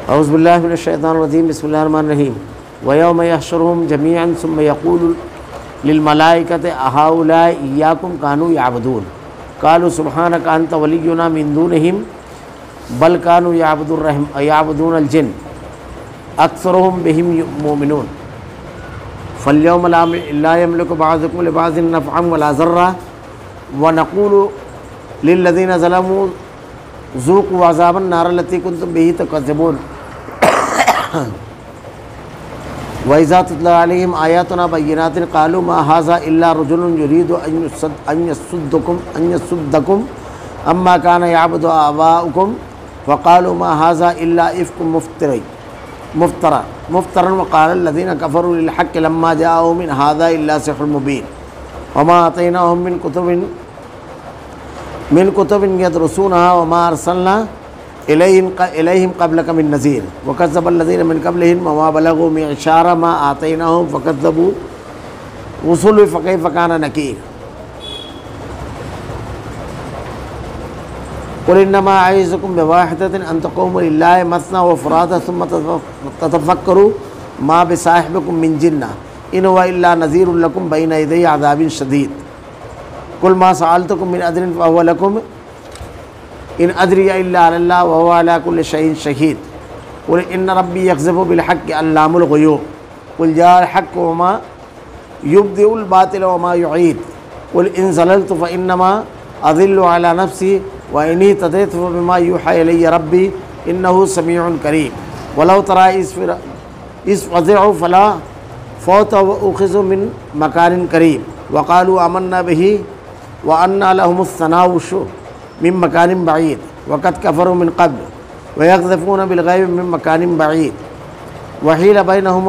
اعوذ باللہ من الشیطان الرجیم، بسم اللہ الرحمن الرحیم۔ وَيَوْمَ يَحْشُرُهُمْ جَمِيعًا ثُمَّ يَقُولُ لِلْمَلَائِكَةِ أَهَؤُلَاءِ إِيَّاكُمْ كَانُوا يَعْبُدُونَ قَالُوا سُبْحَانَكَ أَنْتَ وَلِيُّنَا مِنْ دُونِهِمْ بَلْ كَانُوا يَعْبُدُونَ الْجِنَّ أَكْثَرُهُمْ بِهِمْ مُؤْمِنُونَ فَالْيَوْمَ لَا يَمْلِكُ بَعْضُكُمْ لِبَعْضٍ نَفْعًا وَلَا ضَرًّا وَنَقُولُ لِلَّذِينَ ظَلَمُوا ذُوقُوا عَذَابَ النَّارِ الَّتِي كُنْتُمْ بِهِ تُكَذِّبُونَ وَإِذَا تُتْلَىٰ عَلَيْهِمْ آيَاتُنَا بَيِّنَاتٍ قَالُوا مَا هَٰذَا إِلَّا رَجُلٌ يُرِيدُ أَن يَصُدَّكُمْ عَمَّا كَانَ يَعْبُدُ آبَاؤُكُمْ وَقَالُوا مَا هَٰذَا إِلَّا إِفْكٌ مُفْتَرًى وَقَالَ الَّذِينَ كَفَرُوا لِلْحَقِّ لَمَّا جَاءَهُمْ إِنْ هَٰذَا إِلَّا سِحْرٌ مُّبِينٌ وَمَا آتَيْنَاهُم مِّن كُتُبٍ يَدْرُسُونَهَا وَمَا أَرْسَلْنَا إِلَيْهِمْ قَبْلَكَ مِن نَّذِيرٍ وَكَذَّبَ الَّذِينَ مِن قَبْلِهِمْ وَمَا بَلَغُوا مِعْشَارَ مَا آتَيْنَاهُمْ فَكَذَّبُوا رُسُلِي فَكَيْفَ كَانَ نَكِيرِ قُلْ إِنَّمَا أَعِظُكُم بِوَاحِدَةٍ أَن تَقُومُوا لِلَّهِ مَثْنَىٰ وَفُرَادَىٰ ثُمَّ تَتَفَكَّرُوا مَا بِصَاحِبِكُم مِّن جِنَّةٍ إِنْ هُوَ إِلَّا نَذِيرٌ لَّكُمْ بَيْنَ يَدَيْ عَذَابٍ شَدِيدٍ قُلْ مَا سَأَلْتُكُم مِّنْ أَجْرٍ فَهُوَ لَكُمْ إِنْ أَجْرِيَ إِلَّا عَلَى اللَّهِ وَهُوَ عَلَىٰ كُلِّ شَيْءٍ شَهِيدٌ قُلْ إِنَّ رَبِّي يَقْذِفُ بِالْحَقِّ عَلَّامُ الْغُيُوبِ قُلْ جَاءَ الْحَقُّ وَمَا يُبْدِئُ الْبَاطِلَ وَمَا يُعِيدُ قُلْ إِنْ ضَلَلْتُ فَإِنَّمَا أَضِلُّ عَلَىٰ نَفْسِي وَإِنْ اهْتَدَيْتُ فَبِمَا يُوحَىٰ إِلَيَّ رَبِّي إِنَّهُ سَمِيعٌ قَرِيبٌ وَلَوْ تَرَىٰ إِذْ فَزِعُوا فَلَا فَوْتَ وَأُخِذُوا مِن مَّكَانٍ قَرِيبٍ وَقَالُوا آمَنَّا بِهِ وَأَنَّىٰ لَهُمُ الثَّنَاءُ مِن مَّكَانٍ بَعِيدٍ وَقَدْ كَفَرُوا مِن قَبْلُ وَيَقْذِفُونَ بِالْغَيْبِ مِن مَّكَانٍ بَعِيدٍ وَحِيلَ بَيْنَهُمْ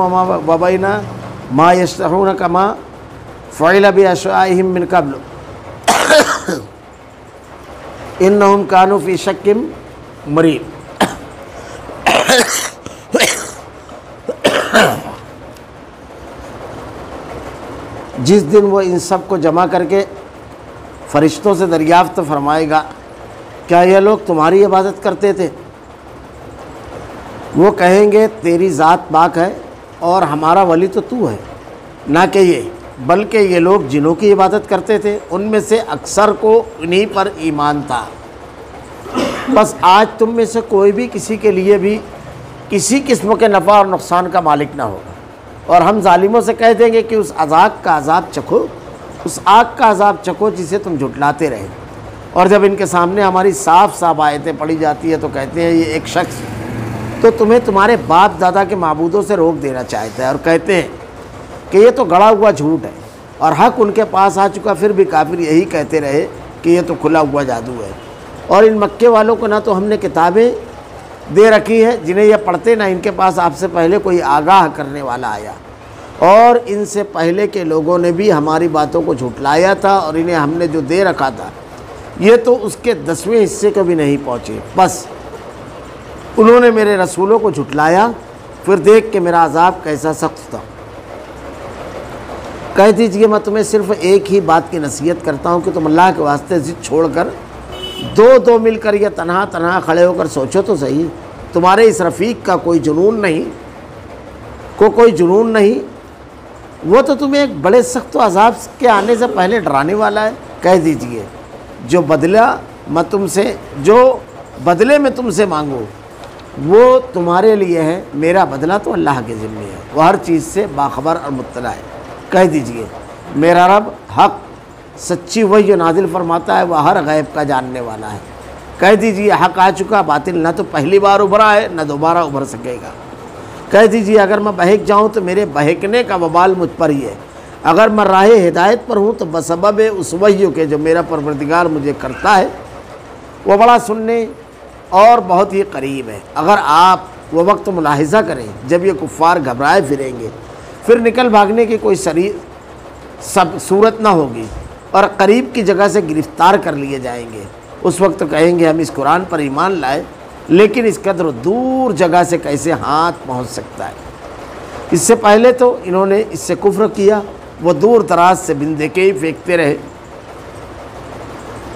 وَبَيْنَ مَا يَشْتَهُونَ كَمَا فُعِلَ بِأَشْيَاعِهِم مِّن قَبْلُ إِنَّهُمْ كَانُوا فِي شَكٍّ مُّرِيبٍ۔ جس دن وہ ان سب کو جمع کر کے فرشتوں سے دریافت فرمائے گا، کیا یہ لوگ تمہاری عبادت کرتے تھے؟ وہ کہیں گے تیری ذات پاک ہے اور ہمارا ولی تو تو ہے، نہ کہ یہ، بلکہ یہ لوگ جنوں کی عبادت کرتے تھے، ان میں سے اکثر کو انہی پر ایمان تھا۔ بس آج تم میں سے کوئی بھی کسی کے لیے بھی کسی قسم کے نفع اور نقصان کا مالک نہ ہوگا، اور ہم ظالموں سے کہہ دیں گے کہ اس آگ کا عذاب چکھو جسے تم جھٹلاتے رہے۔ اور جب ان کے سامنے ہماری صاف صاف آیتیں پڑھی جاتی ہے تو کہتے ہیں یہ ایک شخص تو تمہیں تمہارے باپ دادا کے معبودوں سے روک دینا چاہتا ہے، اور کہتے ہیں کہ یہ تو گڑا ہوا جھوٹ ہے، اور حق ان کے پاس آ چکا، پھر بھی کافر یہی کہتے رہے کہ یہ تو کھلا ہوا جادو ہے۔ اور ان مکے والوں کو نہ تو ہم نے کتابیں دے رکھی ہے جنہیں یہ پڑھتے، نہ ان کے پاس آپ سے پہلے کوئی آگاہ کرنے والا آیا، اور ان سے پہلے کے لوگوں نے بھی ہماری باتوں کو جھٹلایا تھا، اور انہیں ہم نے جو دے رکھا تھا یہ تو اس کے 10ویں حصے کو بھی نہیں پہنچے۔ بس انہوں نے میرے رسولوں کو جھٹلایا، پھر دیکھ کہ میرا عذاب کیسا سخت تھا۔ کہہ دیجئے میں تمہیں صرف ایک ہی بات کی نصیحت کرتا ہوں کہ تم اللہ کے واسطے ضد چھوڑ کر دو مل کر یا تنہا کھڑے ہو کر سوچو تو صحیح، تمہارے اس رفیق کا کوئی جنون نہیں، وہ تو تمہیں ایک بڑے سخت عذاب کے آنے سے پہلے ڈرانے والا ہے۔ کہہ دیجئے جو بدلے میں تم سے مانگو وہ تمہارے لیے ہے، میرا بدلہ تو اللہ کے ذمہ ہے، وہ ہر چیز سے باخبر اور مطلع ہے۔ کہہ دیجئے میرا رب حق سچی وحی جو نازل فرماتا ہے، وہ ہر غیب کا جاننے والا ہے۔ کہہ دیجئے حق آ چکا، باطل نہ تو پہلی بار ابھرا ہے نہ دوبارہ ابھر سکے گا۔ کہہ دیجئے اگر میں بہک جاؤں تو میرے بہکنے کا وبال مجھ پر ہی ہے، اگر میں راہ ہدایت پر ہوں تو بسبب اس وحی کے جو میرا پروردگار مجھے کرتا ہے وہ بڑا سننے اور بہت ہی قریب ہے۔ اگر آپ وہ وقت ملاحظہ کریں جب یہ کفار گھبرائے پھریں گے، پھر نکل بھاگنے کی کوئی صورت نہ ہوگی، اور قریب کی جگہ سے گرفتار کر لیے جائیں گے، اس وقت کہیں گے ہم اس قرآن پر ایمان لائے، لیکن اس قدر دور جگہ سے کیسے ہاتھ پہنچ سکتا ہے؟ اس سے پہلے تو انہوں نے اس سے کفر کیا، وہ دور دراز سے بندے کے ہی پھینکتے رہے،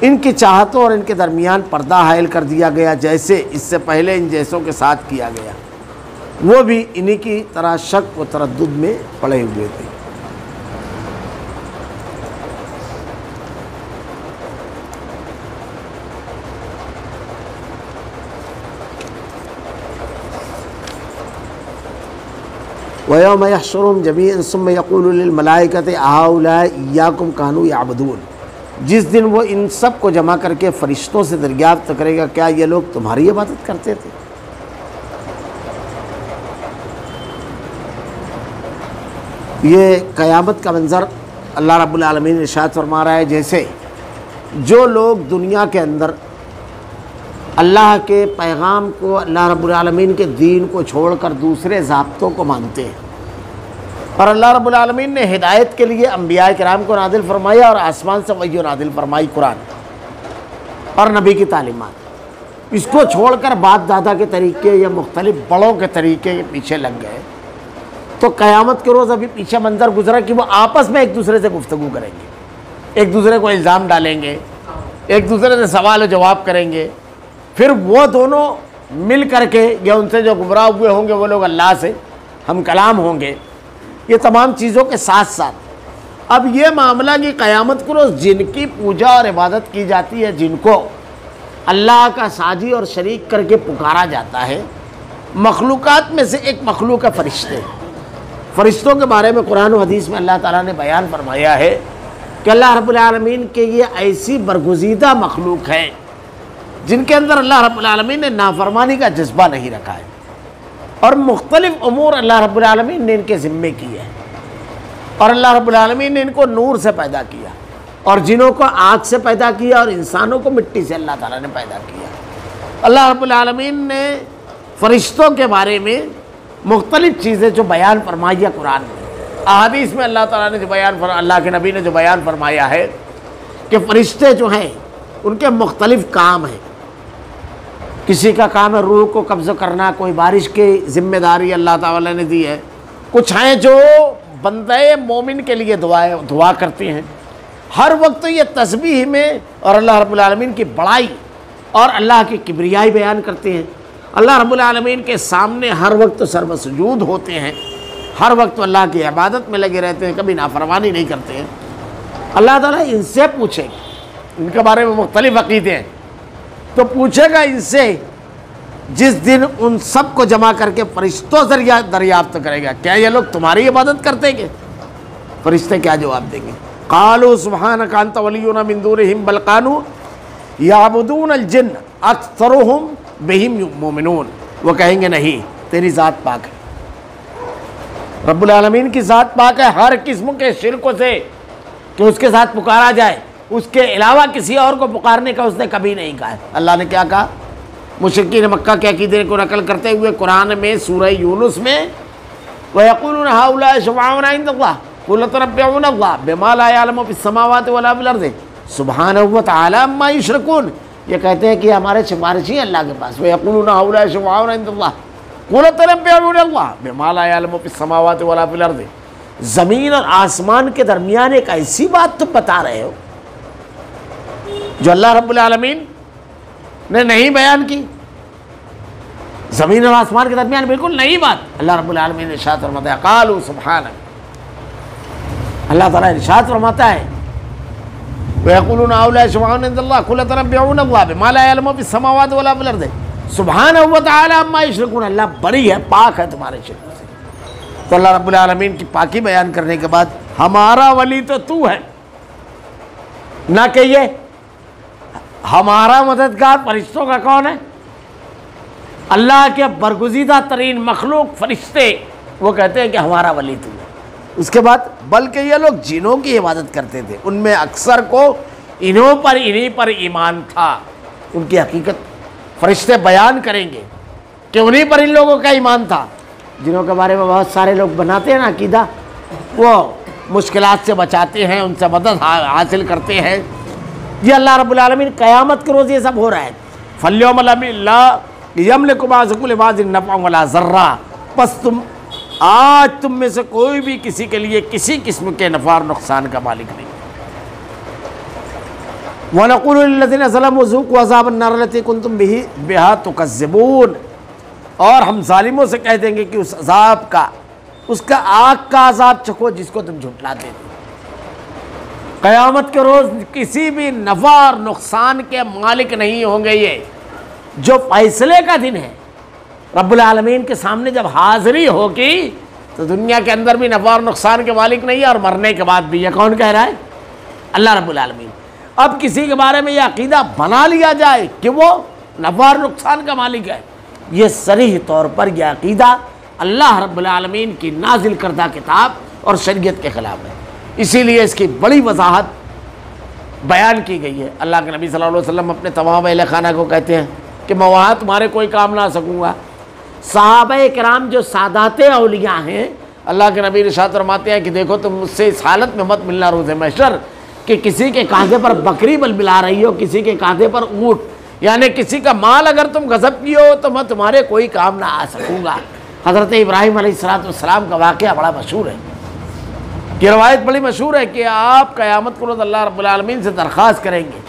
ان کی چاہتوں اور ان کے درمیان پردہ حائل کر دیا گیا، جیسے اس سے پہلے ان جیسوں کے ساتھ کیا گیا۔ وہ بھی انہی کی طرح شک و تردد میں پڑے ہوئے تھے۔ وَيَوْمَ يَحْشُرُهُمْ جَمِيعًا ثُمَّ يَقُولُ لِلْمَلَائِكَةِ أَهَؤُلَاءِ إِيَّاكُمْ كَانُوا يَعْبُدُونَ، جس دن وہ ان سب کو جمع کر کے فرشتوں سے دریافت کرے گا کیا یہ لوگ تمہاری عبادت کرتے تھے؟ یہ قیامت کا منظر اللہ رب العالمین ارشاد فرما رہا ہے، جیسے جو لوگ دنیا کے اندر اللہ کے پیغام کو، اللہ رب العالمین کے دین کو چھوڑ کر دوسرے ضابطوں کو مانتے ہیں، اور اللہ رب العالمین نے ہدایت کے لیے انبیاء کرام کو نازل فرمایا اور آسمان سے وحی نازل فرمائی قرآن اور نبی کی تعلیمات، اس کو چھوڑ کر باپ دادا کے طریقے یا مختلف بڑوں کے طریقے کے پیچھے لگ گئے، تو قیامت کے روز ابھی پیچھے منظر گزرا کہ وہ آپس میں ایک دوسرے سے گفتگو کریں گے، ایک دوسرے کو الزام ڈالیں گے، ایک دوسرے سے سوال و جواب کریں گے، پھر وہ دونوں مل کر کے یا ان سے جو گمراہ ہوئے ہوں گے وہ لوگ اللہ سے ہم کلام ہوں گے۔ یہ تمام چیزوں کے ساتھ ساتھ اب یہ معاملہ کہ قیامت کو روز جن کی پوجا اور عبادت کی جاتی ہے، جن کو اللہ کا ساجی اور شریک کر کے پکارا جاتا ہے، مخلوقات میں سے ایک مخلوق ہے فرشتے۔ فرشتوں کے بارے میں قرآن و حدیث میں اللہ تعالیٰ نے بیان فرمایا ہے کہ اللہ رب العالمین کے یہ ایسی برگزیدہ مخلوق ہے جن کے اندر اللہ رب العالمین نے نافرمانی کا جذبہ نہیں رکھا ہے، اور مختلف امور اللہ رب العالمین نے ان کے ذمے کی ہے، اور اللہ رب العالمین نے ان کو نور سے پیدا کیا، اور جنوں کو آگ سے پیدا کیا، اور انسانوں کو مٹی سے اللہ تعالیٰ نے پیدا کیا۔ اللہ رب العالمین نے فرشتوں کے بارے میں مختلف چیزیں جو بیان فرمائی ہے قرآن میں، احادیث میں اللہ تعالیٰ نے جو اللہ کے نبی نے جو بیان فرمایا ہے کہ فرشتے جو ہیں ان کے مختلف کام ہیں۔ کسی کا کام ہے روح کو قبض کرنا، کوئی بارش کی ذمہ داری اللہ تعالیٰ نے دی ہے، کچھ ہیں جو بندے مومن کے لیے دعا کرتے ہیں، ہر وقت یہ تسبیح میں اور اللہ رب العالمین کی بڑائی اور اللہ کی کبریائی بیان کرتے ہیں، اللہ رب العالمین کے سامنے ہر وقت سرو سجود ہوتے ہیں، ہر وقت اللہ کی عبادت میں لگے رہتے ہیں، کبھی نافرمانی نہیں کرتے ہیں۔ اللہ تعالیٰ ان سے پوچھے، ان کے بارے میں مختلف عقیدے ہیں، تو پوچھے گا ان سے جس دن ان سب کو جمع کر کے فرشتوں سے دریافت کرے گا کیا یہ لوگ تمہاری عبادت کرتے ہیں؟ فرشتے کیا جواب دیں گے؟ قالوا سبحانک انت ولینا من دونہم بل كانوا یعبدون الجن اکثرهم بہم مؤمنون، وہ کہیں گے نہیں، تیری ذات پاک ہے، رب العالمین کی ذات پاک ہے ہر قسم کے شرک سے کہ اس کے ساتھ پکارا جائے، اس کے علاوہ کسی اور کو پکارنے کا اس نے کبھی نہیں کہا ہے۔ اللہ نے کیا کہا؟ مشرکین مکہ کے عقیدے کو نقل کرتے ہوئے قرآن میں سورہ یونس میں وَيَقُولُونَ هَؤُلَاءِ شُفَعَاؤُنَا عِندَ اللَّهِ قُلْ أَتُنَبِّئُونَ اللَّهَ بِمَا لَا يَعْلَمُ فِي السَّمَاوَاتِ وَلَا فِي الْأَرْضِ سُبْحَانَهُ وَتَعَالَىٰ عَمَّا يُشْرِكُونَ، یہ کہتے ہیں کہ ہمارے سفارشی ہیں اللہ کے پاس۔ وَيَقُولُونَ هَؤُلَاءِ شُفَعَاؤُنَا عِندَ اللَّهِ قُلْ أَتُنَبِّئُونَ اللَّهَ بِمَا لَا يَعْلَمُ فِي السَّمَاوَاتِ وَلَا فِي الْأَرْضِ، زمین اور آسمان کے درمیان ایک ایسی بات تم بتا رہے ہو جو اللہ رب العالمین نے نہیں بیان کی، زمین اور آسمان کے درمیان بالکل نئی بات۔ اللہ رب العالمین نے ارشاد فرماتا ہے قالوا سبحانک، اللہ تعالیٰ ارشاد فرماتا ہے وَيَقُولُونَ هَؤُلَاءِ شُفَعَاؤُنَا عِندَ اللَّهِ قُلْ أَتُنَبِّئُونَ اللَّهَ بِمَا لَا يَعْلَمُ فِي السَّمَاوَاتِ وَلَا فِي الْأَرْضِ سُبْحَانَهُ وَتَعَالَىٰ عَمَّا يُشْرِكُونَ، اللہ بری ہے، پاک ہے تمہارے شرک سے۔ تو اللہ رب العالمین کی پاکی بیان کرنے کے بعد ہمارا ولی تو تو ہے، نہ کہ یہ ہمارا مددگار فرشتوں کا کون ہے؟ اللہ کے برگزیدہ ترین مخلوق فرشتے، وہ کہتے ہیں کہ ہمارا ولی تو ہے۔ اس کے بعد بلکہ یہ لوگ جنوں کی عبادت کرتے تھے، ان میں اکثر کو انہی پر ایمان تھا۔ ان کی حقیقت فرشتے بیان کریں گے کہ انہی پر ان لوگوں کا ایمان تھا۔ جنوں کے بارے میں بہت سارے لوگ بناتے ہیں نا عقیدہ، وہ مشکلات سے بچاتے ہیں، ان سے مدد حاصل کرتے ہیں۔ یہ اللہ رب العالمین قیامت کے روز یہ سب ہو رہا ہے۔ فَالْيَوْمَ لَا يَمْلِكُ بَعْضُكُمْ لِبَعْضٍ نَفْعًا وَلَا ضَرًّا، پس آج تم میں سے کوئی بھی کسی کے لیے کسی قسم کے نفع اور نقصان کا مالک نہیں۔ وَنَقُولُ لِلَّذِينَ ظَلَمُوا ذُوقُوا عَذَابَ النَّارِ الَّتِي كُنتُم بِهَا تُكَذِّبُونَ، اور ہم ظالموں سے کہہ دیں گے کہ اس عذاب کا، اس کا آگ کا عذاب چکھو جس کو تم جھٹلاتے تھے۔ قیامت کے روز کسی بھی نفع اور نقصان کے مالک نہیں ہوں گے یہ، جو فیصلے کا دن ہے۔ رب العالمین کے سامنے جب حاضری ہوگی تو دنیا کے اندر بھی نفع اور نقصان کے مالک نہیں ہے، اور مرنے کے بعد بھی۔ یہ کون کہہ رہا ہے؟ اللہ رب العالمین۔ اب کسی کے بارے میں یہ عقیدہ بنا لیا جائے کہ وہ نفع اور نقصان کا مالک ہے، یہ صریح طور پر یہ عقیدہ اللہ رب العالمین کی نازل کردہ کتاب اور شریعت کے خلاف ہے۔ اسی لیے اس کی بڑی وضاحت بیان کی گئی ہے۔ اللہ کے نبی صلی اللہ علیہ وسلم اپنے تمام اہل خانہ کو کہتے ہیں کہ میں وہاں تمہارے کوئی کام نہ آ سکوں گا۔ صحابہ کرام جو سادات اولیاء ہیں، اللہ کے نبی ارشاد فرماتے ہیں کہ دیکھو تم مجھ سے اس حالت میں مت ملنا روز محشر کہ کسی کے کاندھے پر بکری بلبلا رہی ہو، کسی کے کاندھے پر اونٹ، یعنی کسی کا مال اگر تم غصب کیے ہو تو میں تمہارے کوئی کام نہ آ سکوں گا۔ حضرت ابراہیم علیہ السلام کا واقعہ بڑا مشہور ہے، یہ روایت بڑی مشہور ہے کہ آپ قیامت کو روز اللہ رب العالمین سے درخواست کریں گے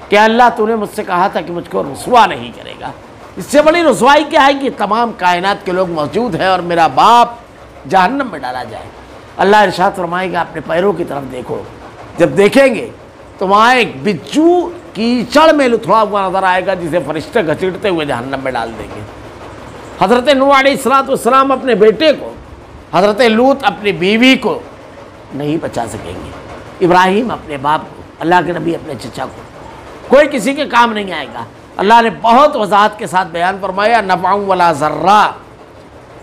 کہ اللہ تو نے مجھ سے کہا تھا کہ مجھ کو رسوا نہیں کرے گا۔ اس سے بڑی رسوائی کیا ہے کہ تمام کائنات کے لوگ موجود ہیں اور میرا باپ جہنم میں ڈالا جائے۔ اللہ ارشاد فرمائے گا اپنے پیروں کی طرف دیکھو، جب دیکھیں گے تو وہاں ایک بچو کیچڑ میں لتھڑا ہوا نظر آئے گا جسے فرشتے گھسیٹتے ہوئے جہنم میں ڈال دیں گے۔ حضرت نوح علیہ السلام اپنے بیٹے کو، حضرت لوط اپنی بیوی کو نہیں بچا سکیں گے، ابراہیم اپنے باپ کو، اللہ کے نبی اپنے چچا کو، کوئی کسی کے کام نہیں آئے گا۔ اللہ نے بہت وضاحت کے ساتھ بیان فرمایا نفع ولا ضرہ،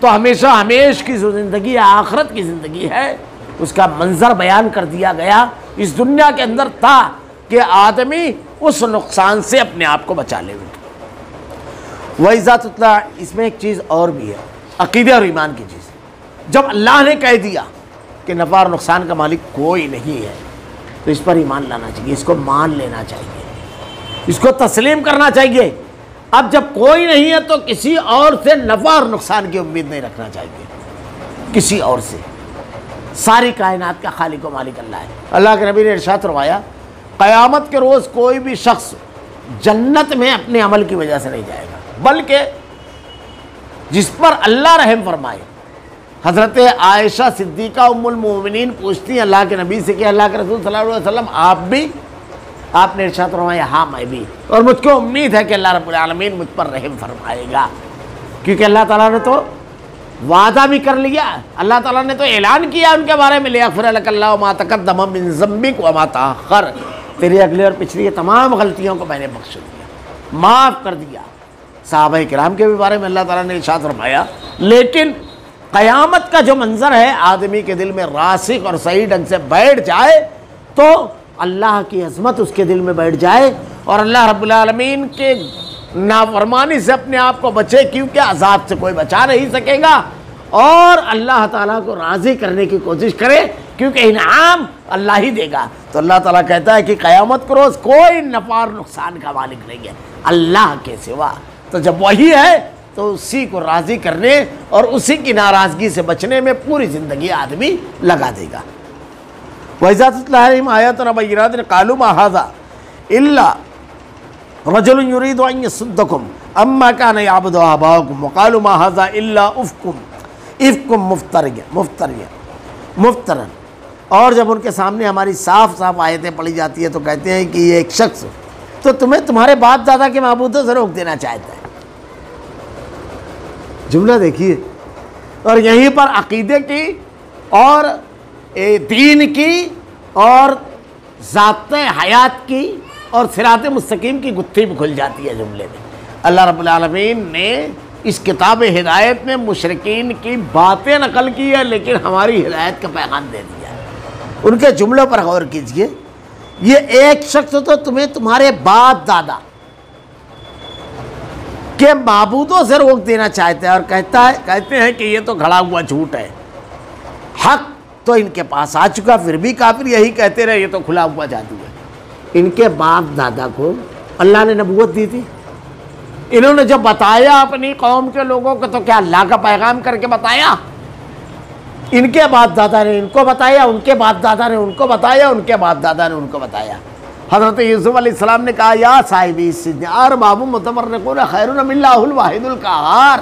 تو ہمیشہ ہمیش کی جو زندگی آخرت کی زندگی ہے اس کا منظر بیان کر دیا گیا اس دنیا کے اندر تھا کہ آدمی اس نقصان سے اپنے آپ کو بچا لے۔ وَإِذَا تُتْلَىٰ، اس میں ایک چیز اور بھی ہے، عقیدہ اور ایمان کی چیز۔ جب اللہ نے کہہ دیا کہ نفع اور نقصان کا مالک کوئی نہیں ہے تو اس پر ایمان لانا چاہیے، اس کو مان لینا چاہیے، اس کو تسلیم کرنا چاہیے۔ اب جب کوئی نہیں ہے تو کسی اور سے نفع اور نقصان کی امید نہیں رکھنا چاہیے، کسی اور سے۔ ساری کائنات کا خالق و مالک اللہ ہے۔ اللہ کے نبی نے ارشاد فرمایا قیامت کے روز کوئی بھی شخص جنت میں اپنے عمل کی وجہ سے نہیں جائے گا، بلکہ جس پر اللہ رحم فرمائے۔ حضرت عائشہ صدیقہ ام المومنین پوچھتی ہیں اللہ کے نبی سے کہ اللہ کے رسول صلی اللہ علیہ وسلم آپ بھی؟ آپ نے ارشاد فرمایا ہاں میں بھی، اور مجھ کو امید ہے کہ اللہ رب العالمین مجھ پر رحم فرمائے گا، کیونکہ اللہ تعالیٰ نے تو وعدہ بھی کر لیا، اللہ تعالیٰ نے تو اعلان کیا ان کے بارے میں لِیَغْفِرَ لَكَ اللَّهُ مَا تَقَدَّمَ مِن ذَنبِكَ وَمَا تَأَخَّرَ، تیری اگلی اور پچھلی تمام غلطیوں کو میں نے بخش دیا، معاف کر دیا۔ صحابہ کرام کے بھی بارے میں اللہ تعالیٰ نے ارشاد فرمایا۔ لیکن قیامت کا جو منظر ہے آدمی کے دل میں راسخ اور صحیح ڈھنگ سے بیٹھ جائے تو اللہ کی عظمت اس کے دل میں بیٹھ جائے اور اللہ رب العالمین کے نافرمانی سے اپنے آپ کو بچے، کیونکہ عذاب سے کوئی بچا نہیں سکے گا، اور اللہ تعالیٰ کو راضی کرنے کی کوشش کرے کیونکہ انعام اللہ ہی دے گا۔ تو اللہ تعالیٰ کہتا ہے کہ قیامت کے روز کوئی نفع اور نقصان کا مالک نہیں ہے اللہ کے سوا، تو جب وہی ہے تو اسی کو راضی کرنے اور اسی کی ناراضگی سے بچنے میں پوری زندگی آدمی لگا دے گا۔ وَإِذَا تُتْلَىٰ عَلَيْهِمْ آيَاتُنَا بَيِّنَاتٍ قَالُوا مَا هَٰذَا إِلَّا رَجُلٌ يُرِيدُ أَن يَصُدَّكُمْ عَمَّا كَانَ يَعْبُدُ آبَاؤُكُمْ وَقَالُوا مَا هَٰذَا إِلَّا إِفْكٌ مُفْتَرًا، اور جب ان کے سامنے ہماری صاف صاف آیتیں پڑھی جاتی ہیں تو کہتے ہیں کہ یہ ایک شخص تو تمہیں تمہارے باپ دادا کے معبودوں سے روک دینا چاہتا ہے۔ جملہ دیکھیے، اور یہیں پر عقیدے کی اور دین کی اور ذات حیات کی اور صراط مستقیم کی گتھی بھی کھل جاتی ہے جملے میں۔ اللہ رب العالمین نے اس کتاب ہدایت میں مشرکین کی باتیں نقل کی ہے لیکن ہماری ہدایت کا پیغام دے دیا ہے۔ ان کے جملوں پر غور کیجئے، یہ ایک شخص تو تمہیں تمہارے باپ دادا کے معبودوں سے روک دینا چاہتے ہیں اور کہتے ہیں کہ یہ تو گھڑا ہوا جھوٹ ہے، حق تو ان کے پاس آ چکا، پھر بھی کافر یہی کہتے رہے یہ تو کھلا ہوا جادو ہے۔ ان کے باپ دادا کو اللہ نے نبوت دی تھی، انہوں نے جب بتایا اپنی قوم کے لوگوں کو تو کیا اللہ کا پیغام کر کے بتایا؟ ان کے باپ دادا نے ان کو بتایا، ان کے باپ دادا نے ان کو بتایا، ان کے باپ دادا نے ان کو بتایا۔ حضرت یوسف علیہ السلام نے کہا یا صاحبی السجن ارباب متفرقون خیر ام اللہ الواحد القہار،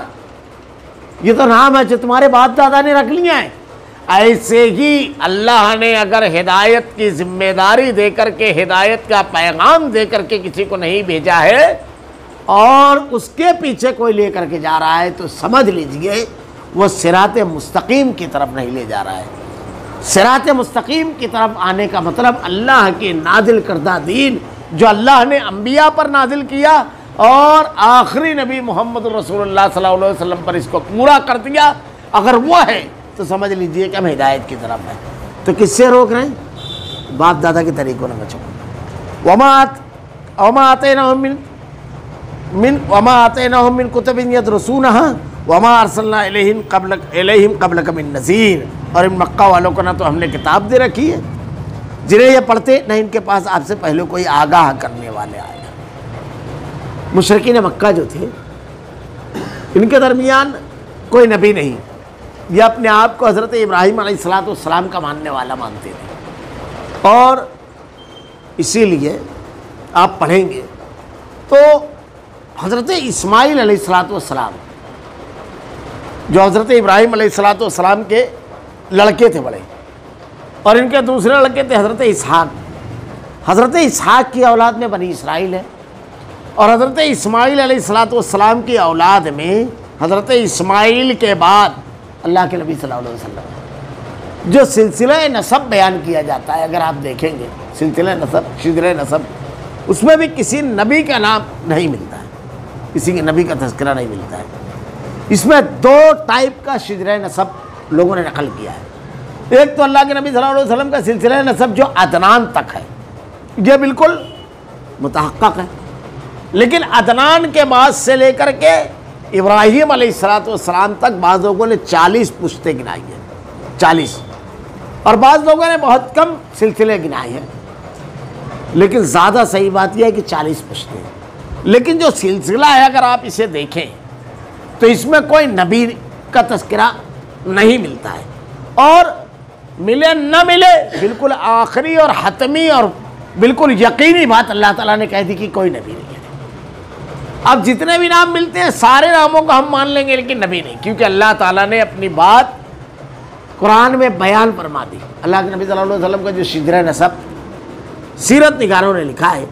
یہ تو نام ہے جو تمہارے باپ دادا نے رکھ لیا ہے۔ ایسے ہی اللہ نے اگر ہدایت کی ذمہ داری دے کر کے، ہدایت کا پیغام دے کر کے کسی کو نہیں بھیجا ہے اور اس کے پیچھے کوئی لے کر کے جا رہا ہے تو سمجھ لیجئے وہ صراط مستقیم کی طرف نہیں لے جا رہا ہے۔ صراط مستقیم کی طرف آنے کا مطلب اللہ کے نازل کردہ دین جو اللہ نے انبیاء پر نازل کیا اور آخری نبی محمد رسول اللہ صلی اللہ علیہ وسلم پر اس کو پورا کر دیا، اگر وہ ہے تو سمجھ لیجئے کہ ہم ہدایت کی طرف ہیں۔ تو کس سے روک رہے ہیں؟ باپ دادا کے طریقوں نہ چھوڑو۔ وما آتیناہم من کتب یدرسونہا وما ارسلنا الیہم قبلک من نذیر، اور ان مکہ والوں کو نہ تو ہم نے کتاب دے رکھی ہے جنہیں یہ پڑھتے، نہ ان کے پاس آپ سے پہلے کوئی آگاہ کرنے والے آئے۔ مشرکین مکہ جو تھے ان کے درمیان کوئی نبی نہیں، یہ اپنے آپ کو حضرت ابراہیم علیہ السلام کا ماننے والا مانتے تھے، اور اسی لیے آپ پڑھیں گے تو حضرت اسماعیل علیہ السلام جو حضرت ابراہیم علیہ السلام کے لڑکے تھے بڑے، اور ان کے دوسرے لڑکے تھے حضرت اسحاق۔ حضرت اسحاق کی اولاد میں بنی اسرائیل ہے، اور حضرت اسماعیل علیہ السلام کی اولاد میں حضرت اسماعیل کے بعد اللہ کے نبی صلی اللہ علیہ وسلم جو سلسلہ نسب بیان کیا جاتا ہے، اگر آپ دیکھیں گے سلسلہ نسب، شجرہ نسب، اس میں بھی کسی نبی کا نام نہیں ملتا ہے، کسی کے نبی کا تذکرہ نہیں ملتا ہے۔ اس میں دو ٹائپ کا شجرہ نسب لوگوں نے نقل کیا ہے۔ ایک تو اللہ کے نبی صلی اللہ علیہ وسلم کا سلسلہ نسب جو عدنان تک ہے، یہ بالکل متحقق ہے، لیکن عدنان کے بعد سے لے کر کے ابراہیم علیہ السلام تک بعض لوگوں نے 40 پشتیں گنائی ہیں، 40، اور بعض لوگوں نے بہت کم سلسلے گنائے ہیں، لیکن زیادہ صحیح بات یہ ہے کہ 40 پشتیں ہیں۔ لیکن جو سلسلہ ہے اگر آپ اسے دیکھیں تو اس میں کوئی نبی کا تذکرہ نہیں ملتا ہے، اور ملے نہ ملے بالکل آخری اور حتمی اور بالکل یقینی بات اللہ تعالیٰ نے کہہ دی کہ کوئی نبی نہیں ہے۔ اب جتنے بھی نام ملتے ہیں سارے ناموں کو ہم مان لیں گے لیکن نبی نہیں، کیونکہ اللہ تعالیٰ نے اپنی بات قرآن میں بیان فرما دی۔ اللہ کے نبی صلی اللہ علیہ وسلم کا جو شجرہ نسب سیرت نگاروں نے لکھا ہے،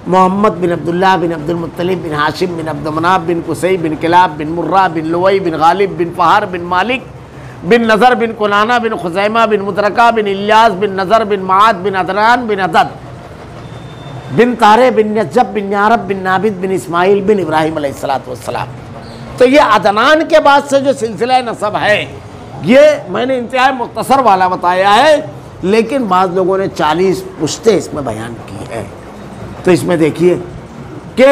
محمد بن عبداللہ بن عبد المطلب بن ہاشم بن عبد مناف بن قصی بن کلاب بن مرہ بن لوئی بن غالب بن فہر بن مالک بن نظر بن کنانہ بن خزیمہ بن مدرکہ بن الیاس بن نظر بن معاد بن عدنان بن عدد بن طارے بن نجب بن یارب بن نابد بن اسماعیل بن ابراہیم علیہ السلام۔ تو یہ عدنان کے بعد سے جو سلسلہ نسب ہے یہ میں نے انتہائی مختصر والا بتایا ہے، لیکن بعض لوگوں نے 40 پشتیں اس میں بیان کی ہیں۔ تو اس میں دیکھیے کہ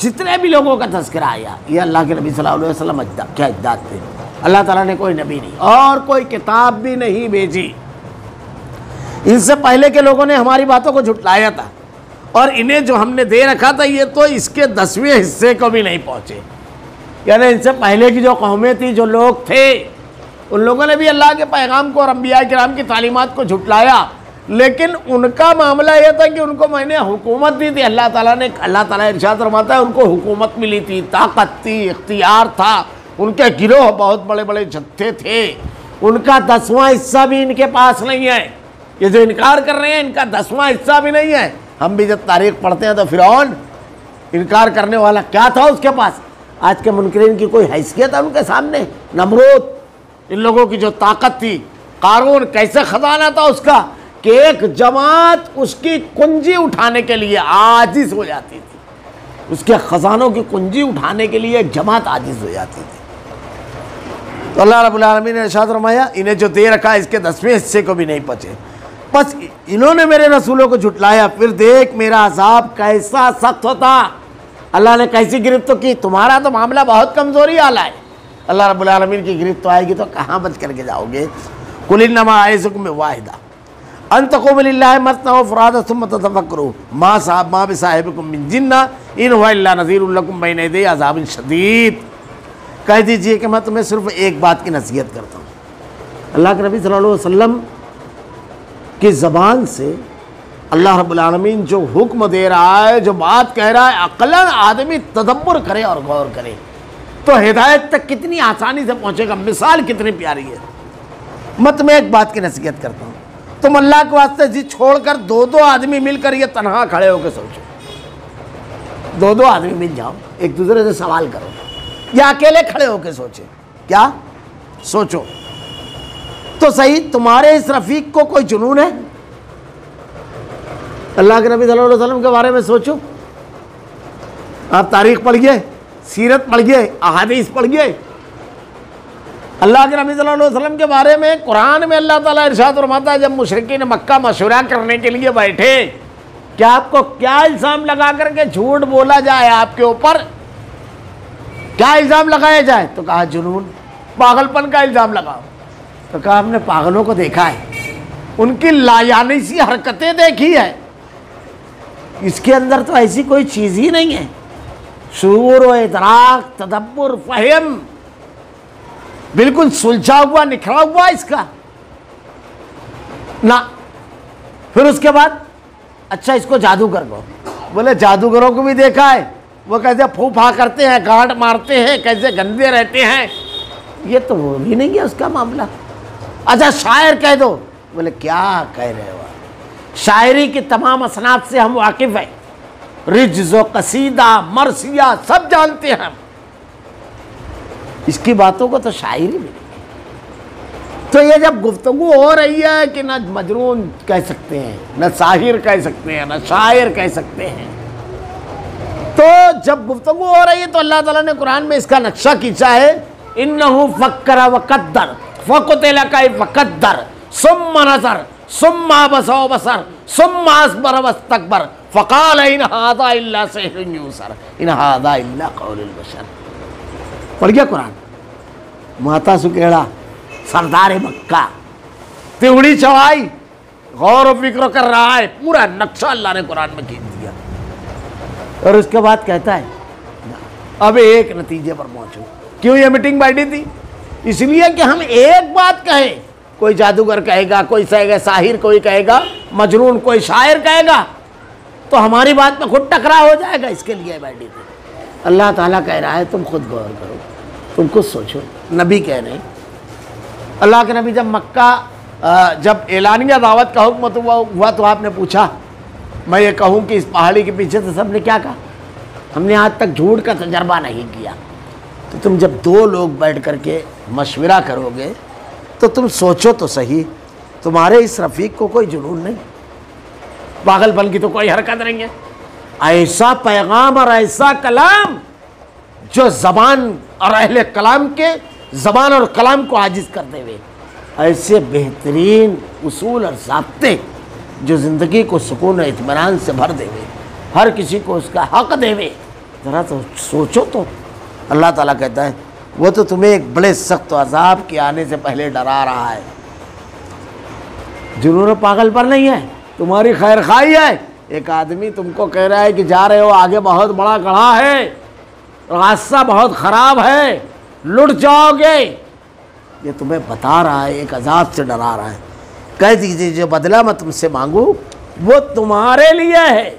جتنے بھی لوگوں کا تذکرہ آیا یہ اللہ کے نبی صلی اللہ علیہ وسلم کیا اجداد تھے۔ اللہ تعالیٰ نے کوئی نبی نہیں اور کوئی کتاب بھی نہیں بھیجی، ان سے پہلے کے لوگوں نے ہماری باتوں کو جھٹلایا تھا، اور انہیں جو ہم نے دے رکھا تھا یہ تو اس کے 10ویں حصے کو بھی نہیں پہنچے۔ یعنی ان سے پہلے کی جو قومیں تھیں، جو لوگ تھے، ان لوگوں نے بھی اللہ کے پیغام کو اور انبیاء کرام کی تعلیمات کو جھٹلایا، لیکن ان کا معاملہ یہ تھا کہ ان کو میں نے حکومت دی تھی۔ اللہ تعالیٰ ارشاد فرماتا ہے ان کو حکومت ملی تھی، طاقت تھی، اختیار تھا، ان کے گروہ بہت بڑے بڑے جتھے تھے، ان کا 10واں حصہ بھی ان کے پاس نہیں ہے۔ یہ جو انکار کر رہے ہیں ان کا 10واں حصہ بھی نہیں ہے۔ ہم بھی جب تاریخ پڑھتے ہیں تو فرعون انکار کرنے والا کیا تھا اس کے پاس؟ آج کے منکرین کی کوئی حیثیت ہے ان کے سامنے؟ نمرود، ان لوگوں کی جو طاقت تھی، قارون کیسے خزانہ تھا اس کا کہ ایک جماعت اس کی کنجی اٹھانے کے لیے عاجز ہو جاتی تھی، اس کے خزانوں کی کنجی اٹھانے کے لیے ایک جماعت عاجز ہو جاتی تھی۔ تو اللہ رب العالمین نے ارشاد فرمایا انہیں جو دے رکھا اس کے 10ویں حصے کو بھی نہیں پہنچے، بس انہوں نے میرے رسولوں کو جھٹلایا، پھر دیکھ میرا عذاب کیسا سخت ہوتا۔ اللہ نے کیسی گرفت کی؟ تمہارا تو معاملہ بہت کمزوری والا ہے، اللہ رب العالمین کی گرفت تو آئے گی تو کہاں بچ کر کے جاؤ گے؟ قل انما اعظکم بواحدہ ان تقوموا للہ مثنی وفرادی ثم تتفکروا ما بصاحبکم من جنہ ان هو الا نذیر لکم بین یدی عذاب شدید۔ کہہ دیجئے کہ میں تمہیں صرف ایک بات کی نصیحت کرتا ہوں۔ اللہ کے نبی صلی اللہ علیہ وسلم کی زبان سے اللہ رب العالمین جو حکم دے رہا ہے، جو بات کہہ رہا ہے، عقلاً آدمی تدبر کرے اور غور کرے تو ہدایت تک کتنی آسانی سے پہنچے گا، مثال کتنی پیاری ہے۔ میں تمہیں ایک بات کی نصیحت کرتا ہوں، تم اللہ کے واسطے جی چھوڑ کر دو دو آدمی مل کر یہ تنہا کھڑے ہو کے سوچو، دو دو آدمی مل جاؤ، ایک دوسرے سے سوال کرو، یا اکیلے کھڑے ہو کے سوچے، کیا سوچو تو صحیح، تمہارے اس رفیق کو کوئی جنون ہے؟ اللہ کے نبی صلی اللہ علیہ وسلم کے بارے میں سوچو، آپ تاریخ پڑھیے، سیرت پڑھیے، احادیث پڑھیے، اللہ کے نبی صلی اللہ علیہ وسلم کے بارے میں قرآن میں اللہ تعالیٰ ارشاد فرماتا ہے جب مشرکین مکہ مشورہ کرنے کے لیے بیٹھے کہ آپ کو کیا الزام لگا کر کے جھوٹ بولا جائے آپ کے اوپر، کیا الزام لگایا جائے؟ تو کہا جنون، پاگل پن کا الزام لگاؤ۔ تو کہا ہم نے پاگلوں کو دیکھا ہے، ان کی لایعنی حرکتیں دیکھی ہے، اس کے اندر تو ایسی کوئی چیز ہی نہیں ہے، شعور و ادراک، تدبر، فہم، بالکل سلجھا ہوا نکھرا ہوا اس کا نہ۔ پھر اس کے بعد اچھا اس کو جادوگر کو، بولے جادوگروں کو بھی دیکھا ہے، وہ کیسے پھو پھا کرتے ہیں، گانٹ مارتے ہیں، کیسے گندے رہتے ہیں، یہ تو وہ بھی نہیں ہے اس کا معاملہ۔ اچھا شاعر کہہ دو، بولے کیا کہہ رہے ہو، شاعری کی تمام اصناف سے ہم واقف ہیں، رجز و قصیدہ، مرثیہ سب جانتے ہیں ہم، اس کی باتوں کو تو شاعری بھی نہیں۔ تو یہ جب گفتگو ہو رہی ہے کہ نہ مجنون کہہ سکتے ہیں، نہ ساحر کہہ سکتے ہیں، نہ شاعر کہہ سکتے ہیں، تو جب گفتگو ہو رہی ہے تو اللہ تعالیٰ نے قرآن میں اس کا نقشہ کھینچا ہے، انہو فکر وقدر فقتل کیف قدر ثم نظر ثم عبس وبصر ثم اصبر واستکبر فقال ان ھذا الا سحر یؤثر ان ھذا الا قول البشر۔ پڑھ گیا قرآن، ماتا سکیڑا، سردار مکہ، تیوڑی چوائی، غور و فکر کر رہا ہے، پورا نقشہ اللہ نے قرآن میں کھینچ دیا، اور اس کے بعد کہتا ہے اب ایک نتیجے پر پہنچو۔ کیوں یہ میٹنگ بیٹھی تھی؟ اس لیے کہ ہم ایک بات کہیں، کوئی جادوگر کہے گا، کوئی ساحر کوئی کہے گا، مجنون کوئی شاعر کہے گا، تو ہماری بات میں خود ٹکرا ہو جائے گا، اس کے لیے بیٹھی تھی۔ اللہ تعالیٰ کہہ رہا ہے تم خود غور کرو، تم خود سوچو، نبی کہہ رہے ہیں۔ اللہ کے نبی جب مکہ جب اعلانیہ دعوت کا حکم ہوا تو آپ نے پوچھا، میں یہ کہوں کہ اس پہاڑی کے پیچھے سے سب نے کیا کہا؟ ہم نے آج تک جھوٹ کا تجربہ نہیں کیا۔ تو تم جب دو لوگ بیٹھ کر کے مشورہ کرو گے تو تم سوچو تو صحیح، تمہارے اس رفیق کو کوئی جنون نہیں، پاگل پن کی تو کوئی حرکت نہیں ہے، ایسا پیغام اور ایسا کلام جو زبان اور اہل کلام کے زبان اور کلام کو عاجز کر دے ہوئے، ایسے بہترین اصول اور ضابطے جو زندگی کو سکون و اطمینان سے بھر دے ہوئے، ہر کسی کو اس کا حق دے ہوئے، ذرا تو سوچو تو۔ اللہ تعالیٰ کہتا ہے وہ تو تمہیں ایک بڑے سخت عذاب کے آنے سے پہلے ڈرا رہا ہے، جنون و پاگل پر نہیں ہے، تمہاری خیر خواہی ہے۔ ایک آدمی تم کو کہہ رہا ہے کہ جا رہے ہو، آگے بہت بڑا گڑھا ہے، راستہ بہت خراب ہے، لٹ جاؤ گے، یہ تمہیں بتا رہا ہے، ایک عذاب سے ڈرا رہا ہے۔ کہہ دیجیے جو بدلہ میں تم سے مانگوں وہ تمہارے لیے ہے،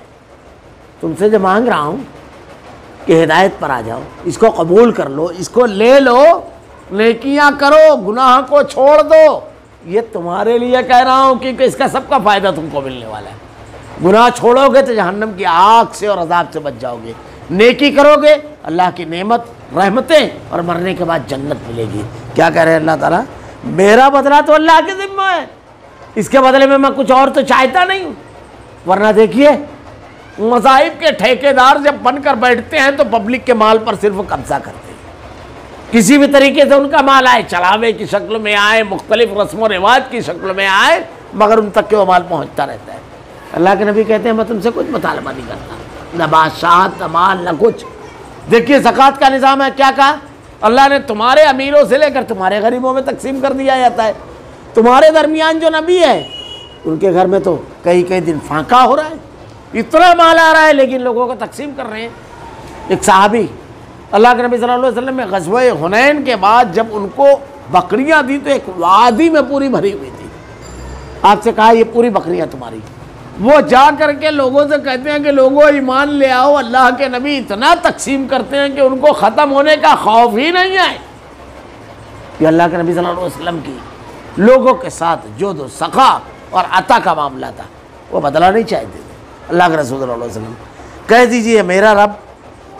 تم سے جو مانگ رہا ہوں کہ ہدایت پر آ جاؤ، اس کو قبول کر لو، اس کو لے لو، نیکیاں کرو، گناہ کو چھوڑ دو، یہ تمہارے لیے کہہ رہا ہوں کیونکہ اس کا سب کا فائدہ تم کو ملنے والا ہے۔ گناہ چھوڑو گے تو جہنم کی آگ سے اور عذاب سے بچ جاؤ گے، نیکی کرو گے اللہ کی نعمت، رحمتیں، اور مرنے کے بعد جنت ملے گی۔ کیا کہہ رہے ہیں اللہ تعالیٰ؟ میرا بدلہ تو اللہ کے ذمہ ہے، اس کے بدلے میں کچھ اور تو چاہتا نہیں ہوں۔ ورنہ دیکھیے مذاہب کے ٹھیکیدار جب بن کر بیٹھتے ہیں تو پبلک کے مال پر صرف قبضہ کرتے ہیں، کسی بھی طریقے سے ان کا مال آئے، چلاوے کی شکل میں آئے، مختلف رسم و رواج کی شکل میں آئے، مگر ان تک کہ وہ مال پہنچتا رہتا ہے۔ اللہ کے نبی کہتے ہیں میں تم سے کچھ مطالبہ نہیں کرتا، نہ بادشاہت، نہ مال، نہ کچھ۔ دیکھیے زکوٰۃ کا نظام ہے، کیا کہا اللہ نے؟ تمہارے امیروں سے لے کر تمہارے غریبوں میں تقسیم کر دیا جاتا ہے۔ تمہارے درمیان جو نبی ہے ان کے گھر میں تو کئی دن فاقہ ہو رہا ہے، اتنا مال آ رہا ہے لیکن لوگوں کو تقسیم کر رہے ہیں۔ ایک صحابی اللہ کے نبی صلی اللہ علیہ وسلم میں غزوہ حنین کے بعد جب ان کو بکریاں دی تو ایک وادی میں پوری بھری ہوئی تھی، آپ سے کہا یہ پوری بکریاں تمہاری، وہ جا کر کے لوگوں سے کہتے ہیں کہ لوگوں ایمان لے آؤ، اللہ کے نبی اتنا تقسیم کرتے ہیں کہ ان کو ختم ہونے کا خوف ہی نہیں ہے۔ یہ اللہ کے نبی صلی اللہ علیہ وسلم کی لوگوں کے ساتھ جود و سخا اور عطا کا معاملہ تھا، وہ بدلہ نہیں چاہتے تھے۔ اللہ کے رسول صلی اللہ علیہ وسلم کہہ دیجئے میرا رب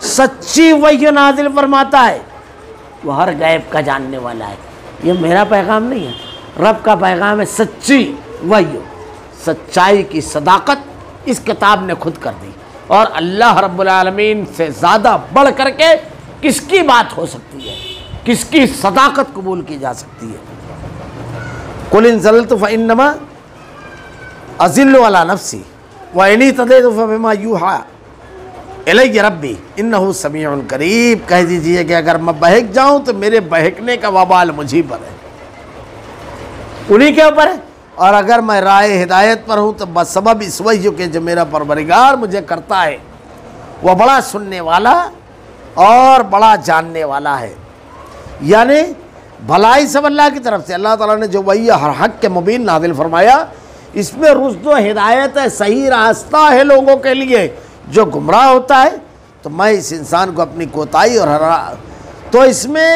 سچی وحی نازل فرماتا ہے، وہ ہر غیب کا جاننے والا ہے۔ یہ میرا پیغام نہیں ہے، رب کا پیغام ہے سچی وحی، سچائی کی صداقت اس کتاب نے خود کر دی۔ اور اللہ رب العالمین سے زیادہ بڑھ کر کے کس کی بات ہو سکتی ہے، کس کی صداقت قبول کی جا سکتی ہے۔ قل ان ضللت فانما اضل علی نفسی وان اهتدیت فبما یوحی الی ربی انہ سمیع قریب۔ کہہ دیجئے کہ اگر میں بہک جاؤں تو میرے بہکنے کا وبال مجھی پر ہے، انہی کے اوپر ہے، اور اگر میں رائے ہدایت پر ہوں تو بسبب اس وحی کے جو میرا پروردگار مجھے کرتا ہے، وہ بڑا سننے والا اور بڑا جاننے والا ہے۔ یعنی بھلائی سب اللہ کی طرف سے اللہ تعالیٰ نے جو وحی ہر حق کے مبین نازل فرمایا، اس میں رشد و ہدایت ہے، صحیح راستہ ہے لوگوں کے لیے۔ جو گمراہ ہوتا ہے تو میں اس انسان کو اپنی کوتاہی اور تو اس میں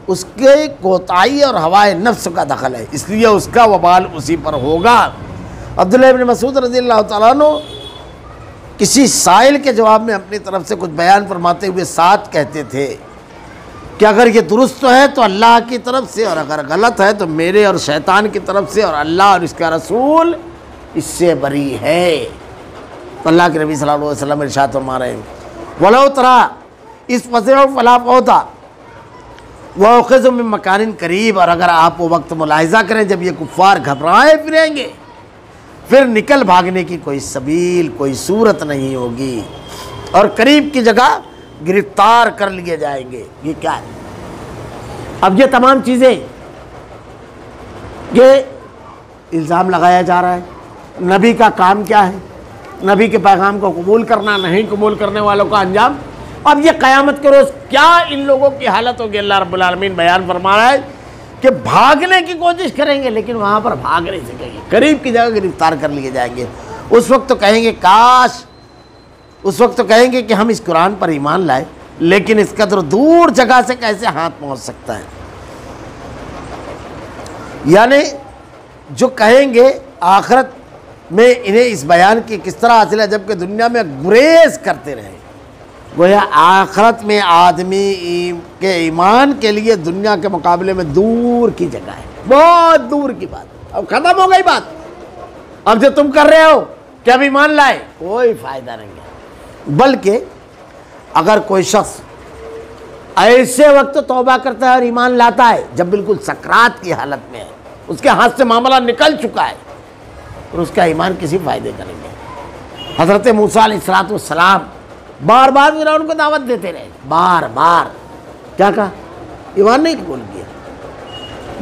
اس کے کوتاہی اور ہوائے نفس کا دخل ہے، اس لیے اس کا وبال اسی پر ہوگا۔ عبداللہ ابن مسعود رضی اللہ تعالیٰ عنہ کسی سائل کے جواب میں اپنی طرف سے کچھ بیان فرماتے ہوئے ساتھ کہتے تھے کہ اگر یہ درست ہے تو اللہ کی طرف سے، اور اگر غلط ہے تو میرے اور شیطان کی طرف سے، اور اللہ اور اس کا رسول اس سے بری ہے۔ تو اللہ کے نبی صلی اللہ علیہ وسلم ارشاد فرما رہے ہیں وَلَوْ تَرَىٰ إِذْ فَزِعُوا فَلَا فَوْتَ وَأُخِذُوا مِن مَّكَانٍ قَرِيبٍ۔ اور اگر آپ وہ وقت ملاحظہ کریں جب یہ کفار گھبرائے پھریں گے، پھر نکل بھاگنے کی کوئی سبیل، کوئی صورت نہیں ہوگی، اور قریب کی جگہ گرفتار کر لیے جائیں گے۔ یہ کیا ہے؟ اب یہ تمام چیزیں یہ الزام لگایا جا رہا ہے۔ نبی کا کام کیا ہے؟ نبی کے پیغام کو قبول کرنا، نہیں قبول کرنے والوں کا انجام۔ اب یہ قیامت کے روز کیا ان لوگوں کی حالت ہوگی، اللہ رب العالمین بیان فرما رہا ہے کہ بھاگنے کی کوشش کریں گے لیکن وہاں پر بھاگ نہیں سکیں گے، قریب کی جگہ گرفتار کر لیے جائیں گے۔ اس وقت تو کہیں گے کاش، اس وقت تو کہیں گے کہ ہم اس قرآن پر ایمان لائے، لیکن اس قدر دور جگہ سے کیسے ہاتھ پہنچ سکتا ہے۔ یعنی جو کہیں گے آخرت میں انہیں اس بیان کی کس طرح حاصل ہے جبکہ دنیا میں گریز کرتے رہے۔ گویا آخرت میں آدمی کے ایمان کے لیے دنیا کے مقابلے میں دور کی جگہ ہے، بہت دور کی بات۔ اب ختم ہو گئی بات، اب جو تم کر رہے ہو کہ اب ایمان لائے، کوئی فائدہ نہیں ہے۔ بلکہ اگر کوئی شخص ایسے وقت توبہ کرتا ہے اور ایمان لاتا ہے جب بالکل سکرات کی حالت میں ہے، اس کے ہاتھ سے معاملہ نکل چکا ہے، اور اس کا ایمان کسی فائدے کا نہیں ہے۔ حضرت موسیٰ علیہ السلام بار بار فرعون کو دعوت دیتے رہے، بار بار کیا کہا؟ ایمان نہیں قبول کیا۔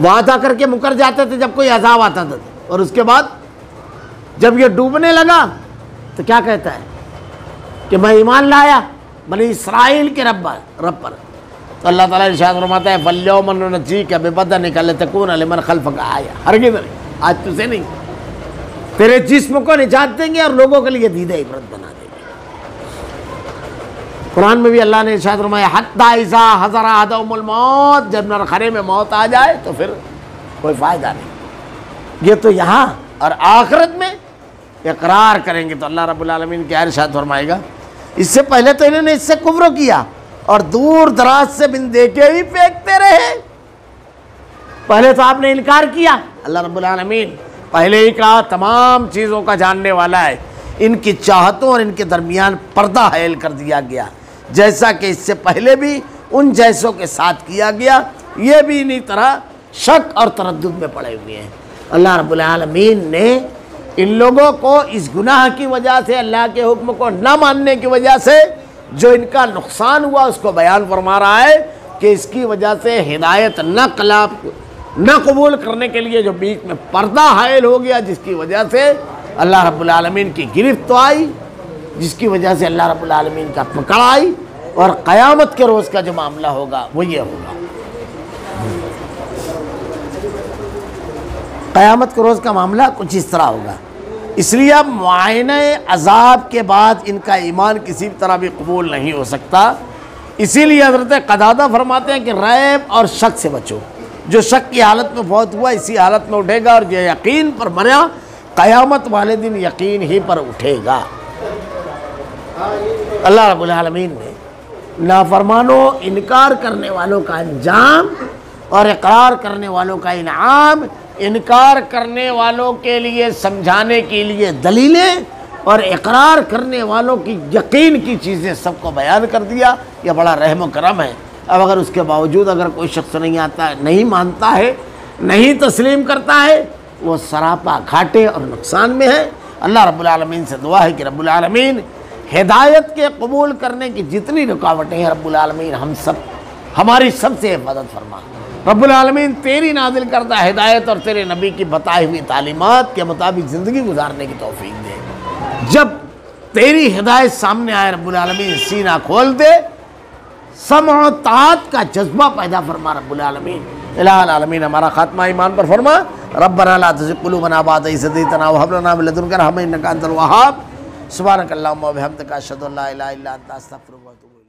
وعدہ کر کے مکر جاتے تھے جب کوئی عذاب آتا تھا، اور اس کے بعد جب یہ ڈوبنے لگا تو کیا کہتا ہے کہ میں ایمان لایا بنی اسرائیل کے رب پر۔ تو اللہ تعالیٰ ارشاد فرماتا ہے فَالْيَوْمَ نُنَجِّيكَ بِبَدَنِكَ لِتَكُونَ لِمَنْ خَلْفَكَ آیَةً۔ ہرگز نہیں، آج تجھے نہیں، تیرے جسم کو نجات دیں گے اور لوگوں کے لیے دیدہ عبرت بنا دیں گے۔ قرآن میں بھی اللہ نے ارشاد فرمایا حَتَّىٰ إِذَا حَضَرَ أَحَدَهُمُ الْمَوْتُ، جب نرخرے میں موت آ جائے تو پھر کوئی فائدہ نہیں۔ یہ تو یہاں، اور آخرت میں اقرار کریں گے تو اللہ رب العالمین کیا ارشاد فرمائے گا؟ اس سے پہلے تو انہوں نے اس سے کفر کیا اور دور دراز سے بن دیکھے ہی پھینکتے رہے۔ پہلے تو آپ نے انکار کیا، اللہ رب العالمین پہلے ہی کہا تمام چیزوں کا جاننے والا ہے، ان کی چاہتوں اور ان کے درمیان پردہ حائل کر دیا گیا، جیسا کہ اس سے پہلے بھی ان جیسوں کے ساتھ کیا گیا، یہ بھی انہی طرح شک اور تردد میں پڑے ہوئے ہیں۔ اللہ رب العالمین نے ان لوگوں کو اس گناہ کی وجہ سے، اللہ کے حکم کو نہ ماننے کی وجہ سے جو ان کا نقصان ہوا اس کو بیان فرما رہا ہے کہ اس کی وجہ سے ہدایت نہ قبول کرنے کے لیے جو بیچ میں پردہ حائل ہو گیا، جس کی وجہ سے اللہ رب العالمین کی گرفت آئی، جس کی وجہ سے اللہ رب العالمین کا پکڑ آئی، اور قیامت کے روز کا جو معاملہ ہوگا وہ یہ ہوگا۔ قیامت کے روز کا معاملہ کچھ اس طرح ہوگا اس لیے اب معائنہ عذاب کے بعد ان کا ایمان کسی بھی طرح بھی قبول نہیں ہو سکتا۔ اسی لیے حضرت قتادہ فرماتے ہیں کہ ریب اور شک سے بچو۔ جو شک کی حالت میں فوت ہوا اسی حالت میں اٹھے گا، اور جو یقین پر مریا قیامت والے دن یقین ہی پر اٹھے گا۔ اللہ رب العالمین نے نافرمانوں، انکار کرنے والوں کا انجام اور اقرار کرنے والوں کا انعام، انکار کرنے والوں کے لیے سمجھانے کے لیے دلیلیں اور اقرار کرنے والوں کی یقین کی چیزیں سب کو بیان کر دیا۔ یہ بڑا رحم و کرم ہے۔ اب اگر اس کے باوجود اگر کوئی شخص نہیں آتا ہے، نہیں مانتا ہے، نہیں تسلیم کرتا ہے، وہ سراپا گھاٹے اور نقصان میں ہے۔ اللہ رب العالمین سے دعا ہے کہ رب العالمین ہدایت کے قبول کرنے کی جتنی رکاوٹیں ہیں رب العالمین ہماری سب سے حفاظت فرما۔ رب العالمین تیری نازل کردہ ہدایت اور تیرے نبی کی بتائی ہوئی تعلیمات کے مطابق زندگی گزارنے کی توفیق دے۔ جب تیری ہدایت سامنے آئے رب العالمین سینہ کھول دے، سمع و طاعت کا جذبہ پیدا فرما رب العالمین۔ الہ العالمین ہمارا خاتمہ ایمان پر فرما۔ ربنا لا تزغ قلوبنا بعد إذ هديتنا وهب لنا من لدنك رحمة إنك أنت الوهاب۔ سبحانك اللهم وبحمدك أشهد أن لا إله إلا أنت أستغفرك وأتوب إليك۔